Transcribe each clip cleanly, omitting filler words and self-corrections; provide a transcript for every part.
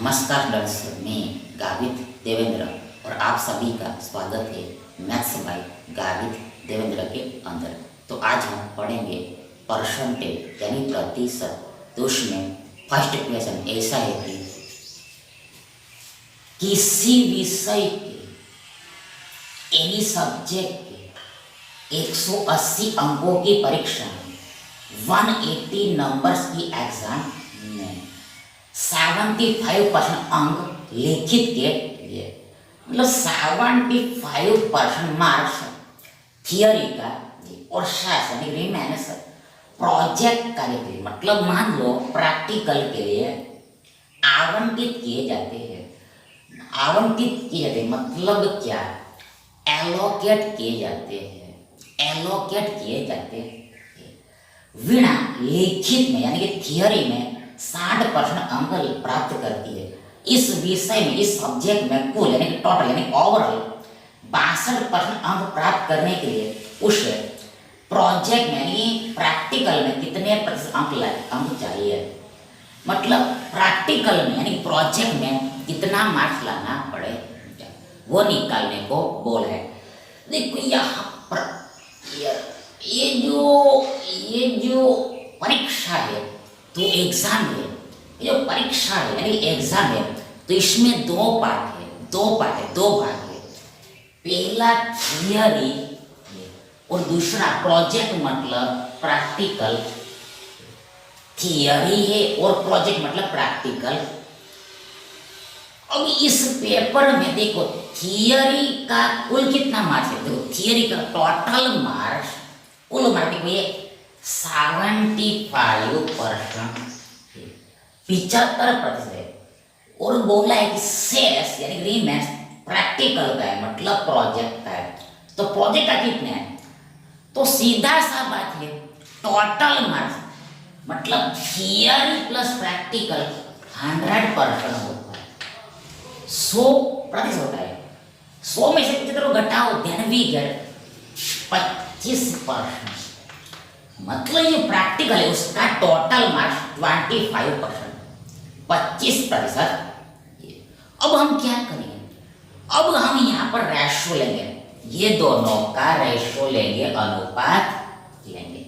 नमस्कार स्टूडेंट्स, मैं गावित देवेंद्र और आप सभी का स्वागत है मैथ्स बाय गावित देवेंद्र के अंदर। तो आज हम पढ़ेंगे परसेंटेज यानी प्रतिशत। तो उसमें फर्स्ट क्वेश्चन ऐसा है कि किसी विषय के एनी सब्जेक्ट के 180 अंकों की परीक्षा में 180 नंबर्स की एग्जाम में 75% अंक लिखित के लिए, मतलब 75% मार्क्स थियोरी का और शासन रिमेन्स प्रोजेक्ट का लिए, मतलब मान लो प्रैक्टिकल के लिए आवंटित किए जाते हैं। आवंटित किए जाते मतलब क्या? एलोकेट किए जाते हैं। एलोकेट किए जाते हैं वीणा लिखित में यानी कि थियोरी में 60% अंक प्राप्त करती है। इस विषय में, इस सब्जेक्ट में कुल यानी कि टोटल यानी ओवरऑल 62% अंक प्राप्त करने के लिए उस प्रोजेक्ट में यानी प्रैक्टिकल में कितने प्रतिशत अंक चाहिए, मतलब प्रैक्टिकल में यानी प्रोजेक्ट में कितना मार्क्स लाना पड़े वो निकालने को बोला है। देखो यहाँ पर ये जो परीक्षा है तो एग्जाम है, ये जो परीक्षा है यानी एग्जाम है तो इसमें दो भाग है। पहला थियरी और दूसरा प्रोजेक्ट, मतलब प्रैक्टिकल। थियरी है और प्रोजेक्ट मतलब प्रैक्टिकल। अब इस पेपर में देखो थियरी का कुल कितना मार्क्स है। देखो थियरी का टोटल मार्क्स, कुल मार्क्स देखो ये 75%, 75% है। और बोला है कि शेष यानी रिमेन्स प्रैक्टिकल का है, मतलब प्रोजेक्ट का है। तो प्रोजेक्ट का कितना है? तो सीधा सा बात है, टोटल मार्क्स मतलब थियरी प्लस प्रैक्टिकल 100% होता है, 100% होता है। 100 में से कितना घटाओ, ध्यान भी 25%, मतलब ये प्रैक्टिकल है उसका टोटल मार्क्स 25%, 25%। अब हम क्या करेंगे? अब हम यहाँ पर रेशो लेंगे, ये दोनों का रेशो लेंगे, अनुपात लेंगे।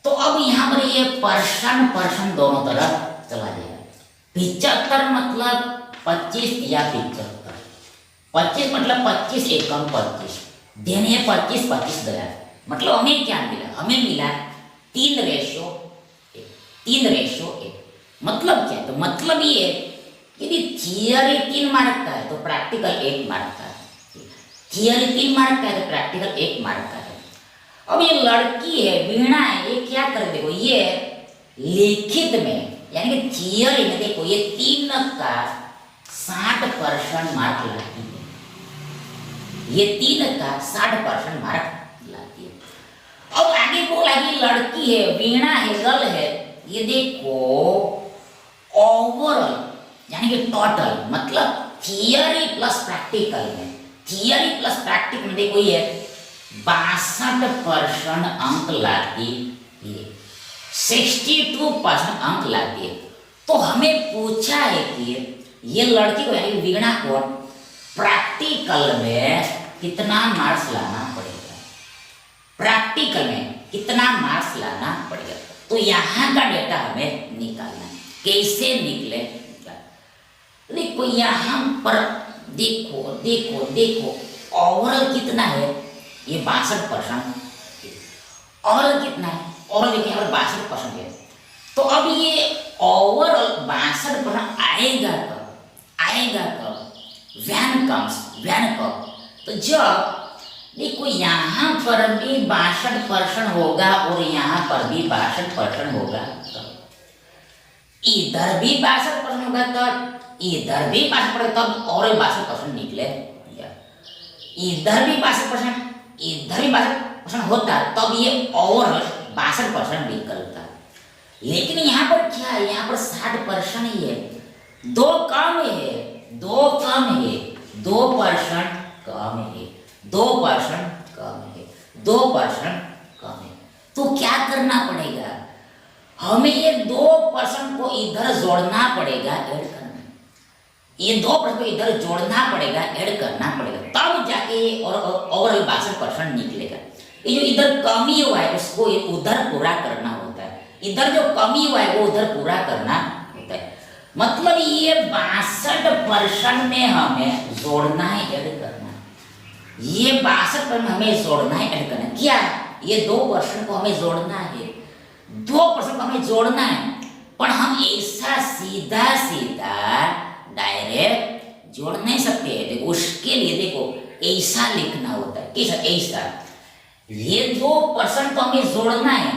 तो अब यहाँ पर ये परसेंट दोनों तरफ चला जाएगा। 75 मतलब 25 या 75, 25 मतलब 25 एकम 25, देने 25 गया, मतलब हमें क्या मिला? हमें मिला 3:1। मतलब क्या? तो मतलब ये यदि थियरी 3 मार्क का है तो प्रैक्टिकल 1 मार्क का है। थियरी 3 मार्क का है तो प्रैक्टिकल 1 मार्क का है। अब ये लड़की है, वीणा है, ये क्या कर, देखो ये लिखित में यानी कि थियरी में देखो ये 3 का 60% मार्क लाती है। ये 3 का 60% मार्क लाती है। अब आगे बोला कि लड़की है, वीणा है, गर्ल है, ये देखो ओवरऑल यानी कि टोटल मतलब थियरी प्लस प्रैक्टिकल में देखो ये 62% अंक लाती है, 62% अंक लाती है। तो हमें पूछा है कि ये लड़की को यानी वीणा को प्रैक्टिकल में कितना मार्क्स लाना पड़ेगा, तो यहाँ का डेटा हमें निकालना है। कैसे निकलेगा? देखो यहाँ पर देखो ओवरऑल कितना है, ये 62%। ओवरऑल कितना है? ओवरऑल देखिए यहाँ पर 62% है। तो अब ये ओवरऑल 62% आएगा कब? व्यान कब? तो जब देखो यहाँ पर भी 62% होगा और यहाँ पर भी 62% होगा, इधर भी 62% होगा तब इधर भी 62%, तब और 62% निकले। इधर भी 62% होता तब ये और 62% निकलता। लेकिन यहाँ पर क्या है? यहाँ पर 60% ही है, 2% कम है, 2% कम है। तो क्या करना पड़ेगा? हमें ये 2% को इधर जोड़ना पड़ेगा, ऐड करना, ये 2% को इधर जोड़ना पड़ेगा, ऐड करना पड़ेगा, तब जाके ये और ओवरऑल 62% निकलेगा। ये जो इधर कमी हुआ है उसको उधर पूरा करना होता है, इधर जो कमी हुआ है वो उधर पूरा करना होता है। मतलब ये 62% में हमें जोड़ना है, ऐड करना, ये 62% में हमें जोड़ना है, ऐड करना। क्या ये 2% को हमें जोड़ना है, 2% को हमें जोड़ना है, पर हम ऐसा सीधा सीधा डायरेक्ट जोड़ नहीं सकते हैं। देखो उसके लिए देखो ऐसा लिखना होता है, कैसा, ऐसा, ये 2% तो हमें जोड़ना है,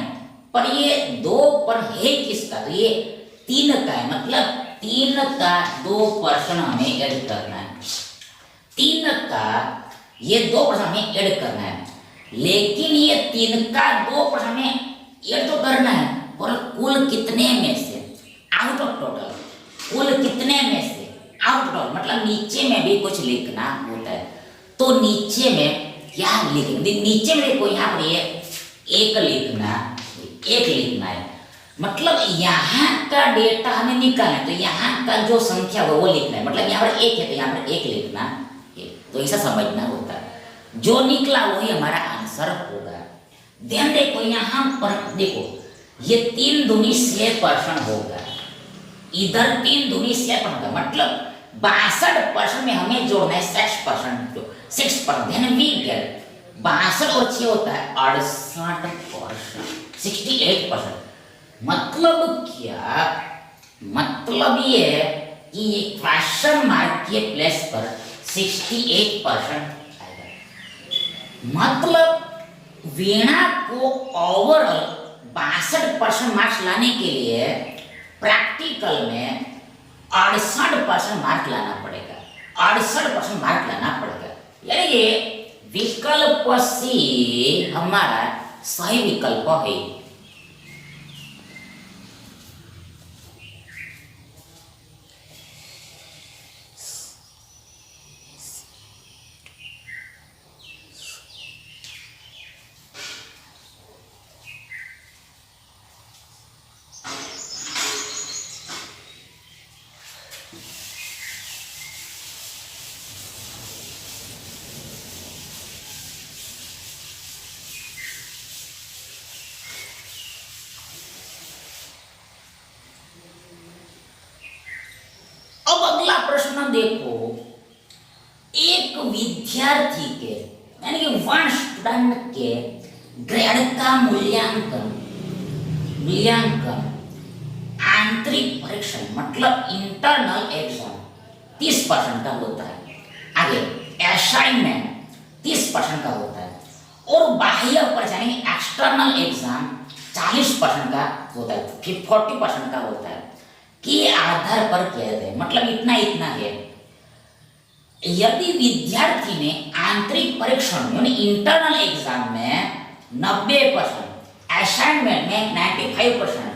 पर ये 2 पर है किसका, तो ये 3 का है, मतलब 3 का 2% हमें ऐड करना है, 3 का ये 2% हमें ऐड करना है। लेकिन ये 3 का 2% हमें ऐड तो करना है, और कुल कितने में से, आउट ऑफ टोटल, कुल कितने में से, आउट ऑफ टोटल, मतलब नीचे में भी कुछ लिखना होता है। तो नीचे में क्या लिखेंगे, नीचे में देखो यहाँ पर ये एक लिखना, एक लिखना है, मतलब यहाँ का डेटा हमें निकालना है, तो यहाँ का जो संख्या हो वो लिखना है, मतलब यहाँ पर एक है तो यहाँ पर एक लिखना है, तो ऐसा समझना होता है। जो निकला वही हमारा आंसर होगा। ध्यान देखो यहाँ पर देखो ये 3 दूनी 6% होगा, इधर 3 दूनी 6% होगा, मतलब 62% में हमें जोड़ना है 6%, जो 6%, ध्यान वीक है, 62 और 6 होता है 68%, 68%। मतलब क्या, मतलब ये कि ये क्वेश्चन मार्क के प्लेस पर 68% आएगा। मतलब वीणा को ओवरऑल 62% मार्क्स लाने के लिए प्रैक्टिकल में 68% मार्क लाना पड़ेगा, 68% मार्क लाना पड़ेगा। यानी ये विकल्प सी हमारा सही विकल्प है। अब अगला प्रश्न देखो, एक विद्यार्थी के यानी कि 1 स्टूडेंट के ग्रेड का मूल्यांकन आंतरिक परीक्षण मतलब इंटरनल एग्जाम 30% का होता है, आगे असाइनमेंट 30% का होता है, और बाह्य परीक्षा यानी एक्सटर्नल एग्जाम 40% का होता है, फिर 40% का होता है, के आधार पर किया जाता है। मतलब इतना इतना है, यदि विद्यार्थी ने आंतरिक परीक्षण यानी इंटरनल एग्जाम में 90%, असाइनमेंट में 95%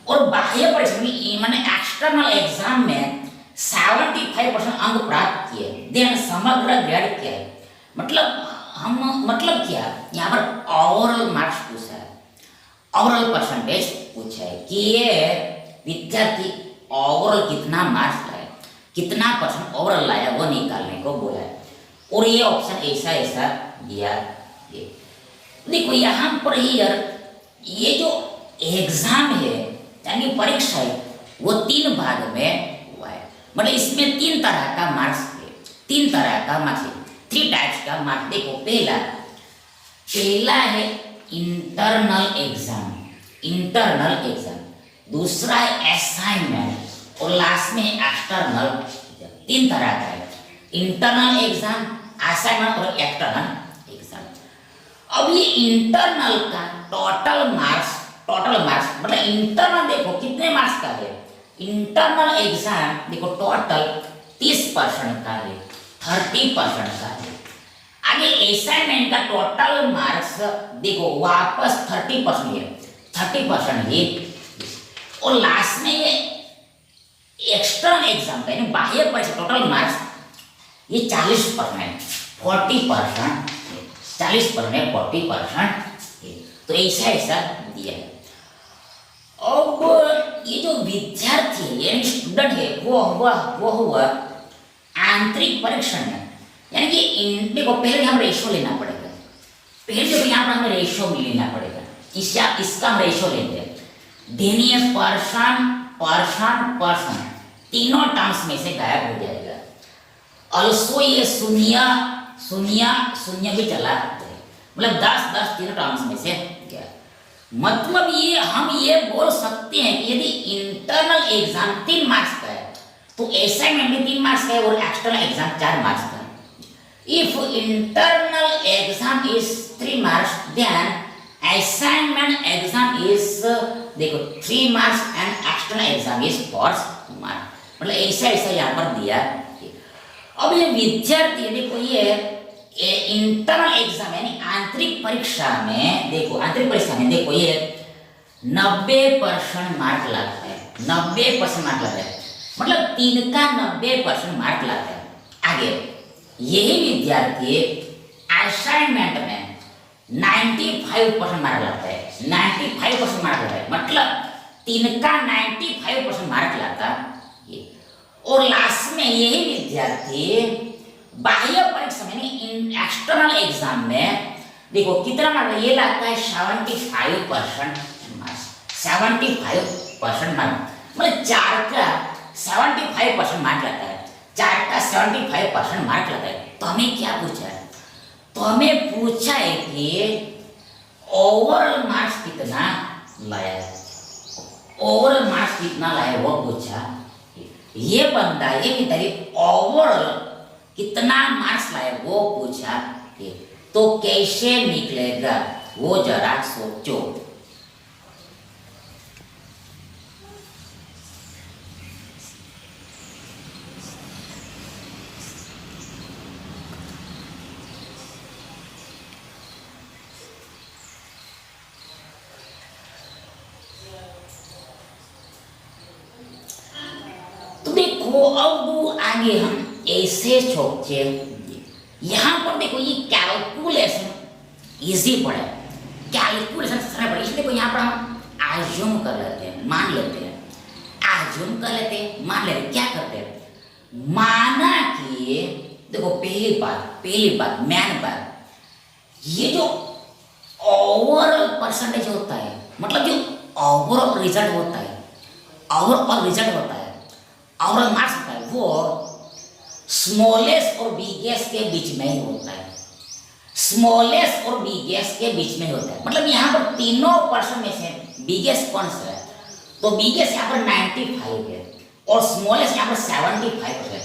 और बाह्य परीक्षा में एक्सटर्नल एग्जाम में 75% अंक प्राप्त किए, देन समग्र ग्रेड क्या है, मतलब क्या, यहाँ पर ओवरऑल मार्क्स पूछा है, ओवरऑल परसेंटेज पूछा है कि ये विद्यार्थी ओवरऑल कितना मार्क्स लाया, कितना परसेंट ओवरऑल लाया, वो निकालने को बोला है। और ये ऑप्शन ऐसा ऐसा दिया है। देखो यहाँ पर ये जो एग्जाम है यानी परीक्षा है वो 3 भाग में हुआ है, मतलब इसमें 3 तरह का मार्क्स है, 3 तरह का मार्क्स है, 3 टाइप्स का मार्क्स। देखो पहला है इंटरनल एग्जाम, दूसरा है असाइनमेंट और लास्ट में एक्सटर्नल। 3 तरह का है, इंटरनल एग्जाम, असाइनमेंट और एक्सटर्नल एग्जाम। अब ये इंटरनल का टोटल मार्क्स मतलब इंटरनल देखो कितने मार्क्स का है, इंटरनल एग्जाम देखो टोटल 30% का है, 30% का है। आगे असाइनमेंट का टोटल मार्क्स देखो वापस 30% है, 30% है, और लास्ट में ये एक्सटर्नल एग्जाम का यानी बाह्य परीक्षा टोटल मार्क्स ये 40% है, 40%, 40% है, 40%। तो ऐसा दिया है। अब ये जो विद्यार्थी है यानी स्टूडेंट है वो हुआ आंतरिक परीक्षण है, यानी कि देखो पहले हम रेशो लेना पड़ेगा। पहले देखो यहाँ पर हमें रेशो लेना पड़ेगा, इसका हम रेशो लेंगे। देनीय पर्सन पर्सन पर्सन तीनों टर्म्स में से गायब हो जाएगा। ऑल्सो ये शून्य शून्य शून्य भी चला जाए, मतलब 10 तीनों टर्म्स में से गया। मतलब ये हम ये बोल सकते हैं कि यदि इंटरनल एग्जाम 3 मार्क्स का है तो असाइनमेंट भी 3 मार्क्स का है और एक्सटर्नल एग्जाम 4 मार्क्स का है। If internal exam is 3 marks then assignment exam is देखो 3 marks and external exam is 4 marks, मतलब ऐसा यहाँ पर दिया। अब ये विद्यार्थी देखो ये इंटरनल एग्जाम यानी आंतरिक परीक्षा में देखो ये 90% मार्क लाता है, 90% मार्क लाता है, मतलब 3 का 90% मार्क लाता है। आगे यही विद्यार्थी असाइनमेंट में 95% मार्क लाता है, 95% मार्क लाता है, मतलब 3 का 95% मार्क लाता है। और लास्ट में यही विद्यार्थी बाह्य परीक्षा में एक्सटर्नल एग्जाम में देखो कितना मार्क ये लगता है 75% मार्क्स, 75% मार्क, मतलब 4 का 75% मार्क लगता है, 4 का 75% मार्क लगता है। तो हमें क्या पूछा है? तो हमें पूछा है कि ओवरऑल मार्क्स कितना लाया है, ओवरऑल मार्क्स कितना लाया वो पूछा। ये बंदा ये विद्यार्थी ओवरऑल कितना मार्क्स लाए वो पूछा। तो कैसे निकलेगा वो जरा सोचो। तो देखो अब आगे हम ऐसे सोचे, यहाँ पर देखो ये कैलकुलेशन इजी पड़े, कैलकुलेशन सरल पड़े, इसलिए देखो यहाँ पर हम आज्यूम कर लेते हैं, मान लेते हैं, आज्यूम कर लेते हैं, मान लेते हैं। क्या करते हैं? माना कि देखो पहली बात मैन बात, ये जो ओवरऑल परसेंटेज होता है, मतलब जो ओवरऑल रिजल्ट होता है, ओवरऑल मार्क्स होता है, वो स्मॉलेस्ट और बिगेस्ट के बीच में ही होता है, स्मॉलेस्ट और बिगेस्ट के बीच में होता है। मतलब यहाँ पर तीनों पर्सन में से बिगेस्ट कौन सा है? तो बिगेस्ट यहाँ पर 95 है और स्मॉलेस्ट यहाँ पर 75 है।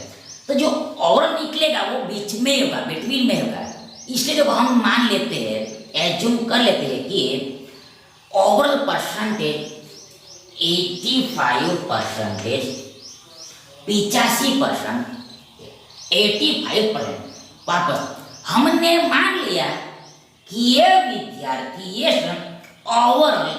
तो जो ओवरऑल निकलेगा वो बीच में होगा, बिटवीन में होगा। इसलिए जब हम मान लेते हैं, एज्यूम कर लेते हैं कि ओवरऑल परसेंटेज 85%, 85%, 85%। वापस हमने मान लिया कि ये विद्यार्थी ये ओवरऑल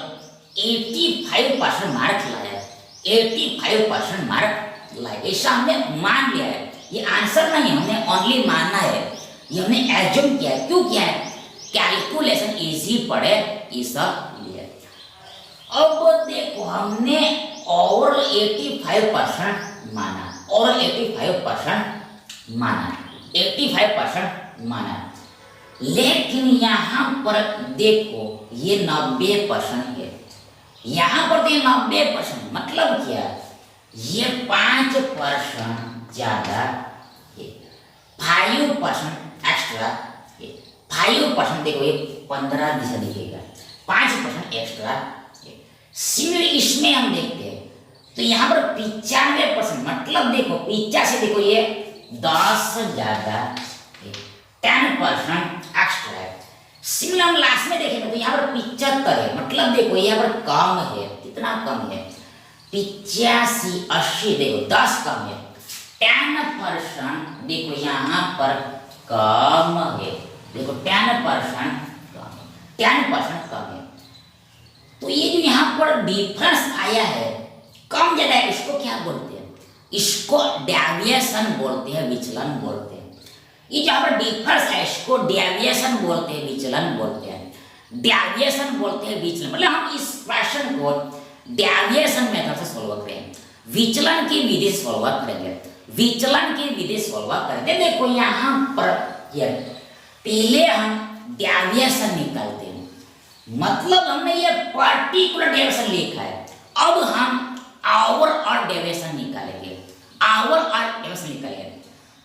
85% मार्क लाया, 85% मार्क लाया, ऐसा हमने मान लिया है। ये आंसर नहीं, हमने ओनली मानना है, ये हमने एज्यूम किया है। क्यों किया है? कैलकुलेशन इजी पड़े इसलिए। अब देखो हमने ओवरऑल 85% माना, ओवरऑल 85% माना, 85% माना, लेकिन यहाँ पर देखो ये 90% है। यहाँ पर तो 90% मतलब क्या? ये 5% ज्यादा, 5% एक्स्ट्रा, 5% देखो ये 15 दिशा दिखेगा, 5% एक्स्ट्रा। सिमिलर इसमें हम देखते हैं तो यहाँ पर 95%, मतलब देखो 85 देखो ये 10 ज्यादा, 10% एक्स्ट्रा है। सिमिलर हम लास्ट में देखेंगे तो यहाँ पर 75 है, मतलब देखो यहाँ पर कम है, कितना कम है? 85, 80 देखो 10 कम है, 10% देखो यहाँ पर कम है, देखो 10% कम है, 10% कम है। तो ये जो यहाँ पर डिफरेंस आया है, कम ज्यादा है, इसको क्या बोलते हैं? इसको डेविएशन बोलते हैं, विचलन बोलते हैं। ये जहाँ पर डिफरेंस है इसको डेविएशन बोलते हैं, विचलन बोलते हैं, डेविएशन बोलते हैं, विचलन। मतलब हम इस प्रश्न को डेविएशन मेथड से सॉल्व करेंगे, विचलन की विधि से सॉल्व करेंगे, विचलन की विधि सॉल्व करेंगे। देखो यहाँ पर पहले हम डेविएशन निकालते हैं, मतलब हमने ये पर्टिकुलर डेविएशन लिखा है, अब हम ओवरऑल डेविएशन निकालेंगे, ओवरऑल डेविएशन निकालेंगे,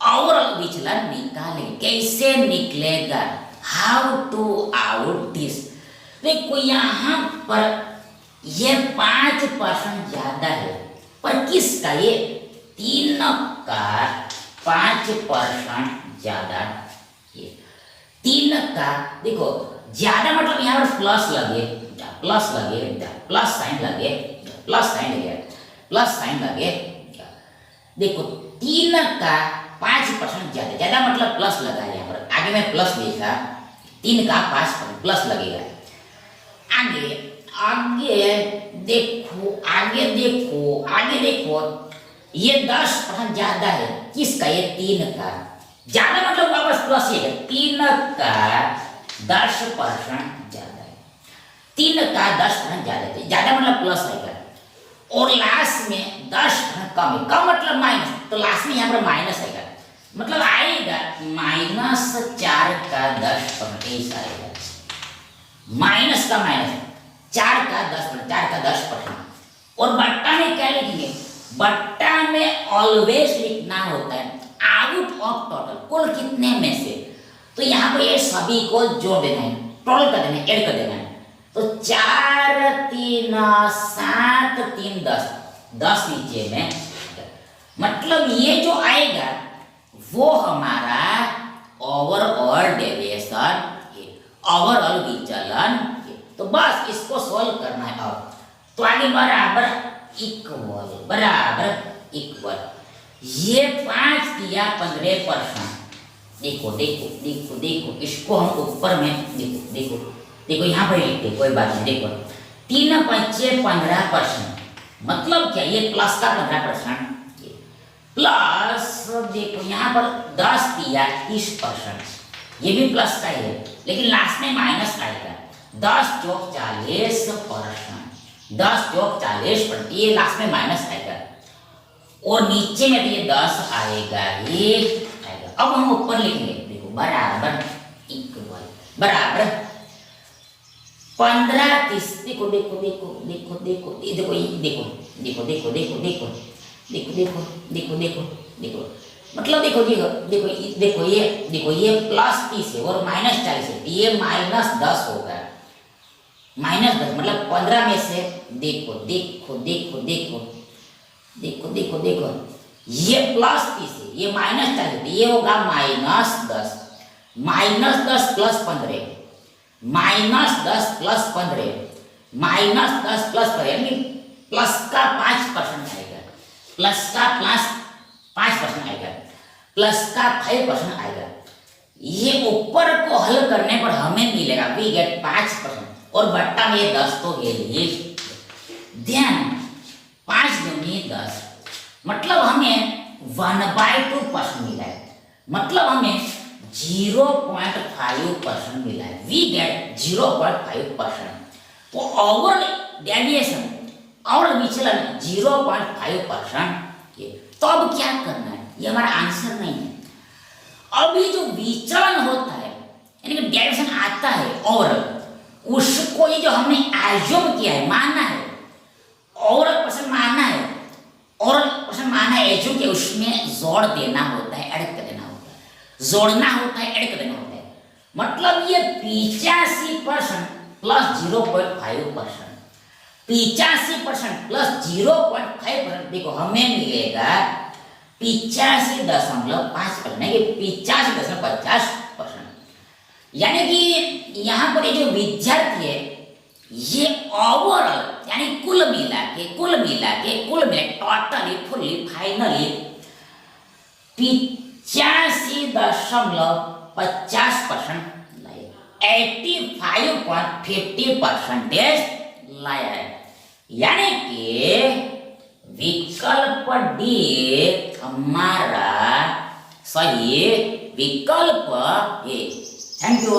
ओवरऑल विचलन निकालेंगे। कैसे निकलेगा, हाउ टू आउट दिस। देखो यहाँ पर ये 5% ज्यादा है, पर किसका, ये 3 का 5% ज्यादा, ये 3 का देखो ज्यादा मतलब यहाँ पर प्लस लगे, प्लस लगे, प्लस साइन लगे, प्लस साइन लगे, प्लस साइन लगे। देखो 3 का 5% ज्यादा, ज्यादा मतलब प्लस लगा यहाँ पर, आगे में प्लस लिखा, 3 का 5% प्लस लगेगा। आगे आगे देखो, आगे देखो, आगे देखो, ये 10% ज्यादा है, किसका, ये 3 का, ज्यादा मतलब वापस प्लस ही है, 3 का 10% ज्यादा है, 3 का 10% ज्यादा है, ज्यादा मतलब प्लस आएगा, और लास्ट में 10% कम है, कम मतलब माइनस, तो लास्ट में यहाँ पर माइनस आएगा, मतलब आएगा -4 का 10% ऐसा आएगा, माइनस का माइनस, 4 का 10%, 4 का 10%। और बट्टा में क्या लिखेंगे, बट्टा में ऑलवेज लिखना होता है आउट ऑफ टोटल, कुल कितने में से, तो यहाँ पर ये सभी को जोड़ देना है, टोटल कर देना है, ऐड कर देना है, तो 4 3 7 3 10, 10 नीचे में, मतलब ये जो आएगा वो हमारा ओवरऑल डेविएशन, ओवरऑल विचलन। तो बस इसको सॉल्व करना है। अब तो आगे बराबर इक्वल, बराबर इक्वल, ये 5 दिया 15%, देखो देखो देखो देखो, इसको हम ऊपर में देखो देखो देखो यहाँ पर लिखते, कोई बात नहीं, देखो 3 5 15%, मतलब क्या, ये प्लस का 15%, प्लस देखो यहाँ पर 10 दिया 30%, ये भी प्लस का ही है, लेकिन लास्ट में माइनस आएगा, 10 चौक 40%, 10 चौक 40%, ये लास्ट में माइनस आएगा, और नीचे में भी ये 10 आएगा, ये आएगा। अब हम ऊपर लिखेंगे, देखो बराबर इक्वल, बराबर 15 30, देखो देखो देखो देखो देखो देखो देखो देखो देखो देखो देखो देखो देखो देखो देखो देखो, मतलब देखो देखो देखो देखो ये प्लस 30 है और माइनस 40 है, ये -10 होगा, -10 मतलब 15 में से देखो देखो देखो देखो देखो देखो देखो, ये प्लस 30 है, ये -40 है, ये होगा -10, -10 प्लस 15, -10 प्लस 15, -10 प्लस 15, यानी प्लस का 5% आएगा, प्लस का प्लस 5% आएगा, प्लस का 5% आएगा। ये ऊपर को हल करने पर हमें मिलेगा वी गेट 5%, और बट्टा में 10 तो है ही, ध्यान 5 दूनी 10, मतलब हमें 1/2% मिला है, मतलब हमें 0.5% मिला है, वी गेट 0.5%। तो ओवर डेविएशन और विचलन 0.5%, तो अब क्या करना है, ये हमारा आंसर नहीं है। अब ये जो विचलन होता है, यानी कि डेविएशन आता है, और उसको ये जो हमने एज्यूम किया है, माना है, और परसेंट माना है, और परसेंट माना है, एज्यूम किया, उसमें जोड़ देना होता है, ऐड कर देना होता है, जोड़ना होता है, ऐड कर देना होता है, मतलब ये 85% प्लस 0.5%, 85% प्लस 0.5%, देखो हमें मिलेगा 85.5%, नहीं 85.50%, यानी कि यहाँ पर ये जो विद्यार्थी है, ये ओवरऑल यानी कुल मिला के टोटली फुल्ली फाइनली 85.50% लाया, 85.50% लाया है, यानी कि विकल्प डी हमारा सही विकल्प है। Thank you.